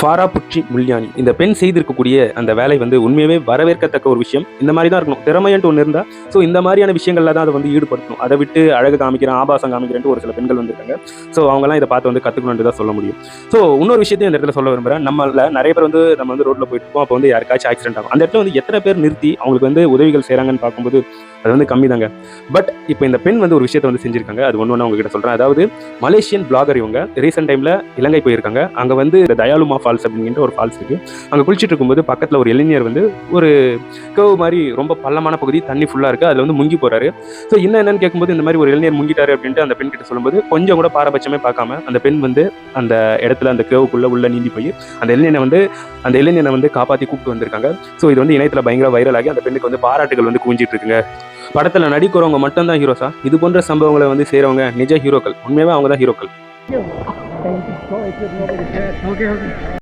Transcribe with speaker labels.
Speaker 1: ஃபாரா புச்சி முல்யானி இந்த பெண் செய்திருக்கக்கூடிய அந்த வேலை வந்து உண்மையாகவே வரவேற்கத்தக்க ஒரு விஷயம். இந்த மாதிரி தான் இருக்கணும். திறமைன்ட்டு ஒன்று இருந்தால் இந்த மாதிரியான விஷயங்கள்ல தான் அதை வந்து ஈடுபடுத்தணும். அதை விட்டு அழகு காமிக்கிறேன், ஆபாசம் காமிக்கிறேன்ட்டு ஒரு சில பெண்கள் வந்துருக்காங்க. அவங்கலாம் இதை பார்த்து வந்து கற்றுக்கணுன்ட்டு தான் சொல்ல முடியும். இன்னொரு விஷயத்தையும் இந்த இடத்துல சொல்ல விரும்புகிறேன். நம்மள நிறைய பேர் வந்து நம்ம வந்து ரோட்டில் போயிட்டு இருப்போம். அப்போ வந்து யாருக்காச்சும் ஆக்சிடென்ட் ஆகும். அந்த இடத்துல வந்து எத்தனை பேர் நிறுத்தி அவங்களுக்கு வந்து உதவிகள் செய்கிறாங்கன்னு பார்க்கும்போது அது வந்து கம்மி தாங்க. பட் இப்போ இந்த பெண் வந்து ஒரு விஷயத்தை வந்து செஞ்சிருக்காங்க. அது ஒன்று உங்ககிட்ட சொல்கிறேன். அதாவது மலேசியன் பிளாகர் இவங்க ரீசெண்ட் டைமில் இலங்கை போயிருக்காங்க. அங்கே வந்து தயாலுமா ஃபால்ஸ் அப்படிங்கிற ஒரு ஃபால்ஸ் இருக்கு. அங்கே குளிச்சுட்டு இருக்கும்போது பக்கத்தில் ஒரு இளைஞர் வந்து ஒரு கர்வ் மாதிரி ரொம்ப பள்ளமான பகுதி, தண்ணி ஃபுல்லாக இருக்குது, அதில் வந்து முங்கி போகிறாரு. என்னன்னு கேட்கும்போது இந்த மாதிரி ஒரு இளைஞர் முங்கிட்டாரு அப்படின்ட்டு அந்த பெண் கிட்ட சொல்லும்போது கொஞ்சம் கூட பாரபட்சமே பார்க்காம அந்த பெண் வந்து அந்த இடத்துல அந்த கர்வுக்குள்ளே உள்ள நீந்தி போய் அந்த இளைஞனை வந்து காப்பாற்றி கூப்பிட்டு வந்திருக்காங்க. இது வந்து இணையத்தில் பயங்கர வைரல் ஆகி அந்த பெண்ணுக்கு வந்து பாராட்டுகள் வந்து குவிஞ்சிட்டு இருக்குங்க. படத்தில் நடிக்கிறவங்க மட்டும்தான் ஹீரோஸா? இது போன்ற சம்பவங்களை வந்து செய்கிறவங்க நிஜ ஹீரோக்கள். உண்மையாகவே அவங்க தான் ஹீரோக்கள்.
Speaker 2: Okay.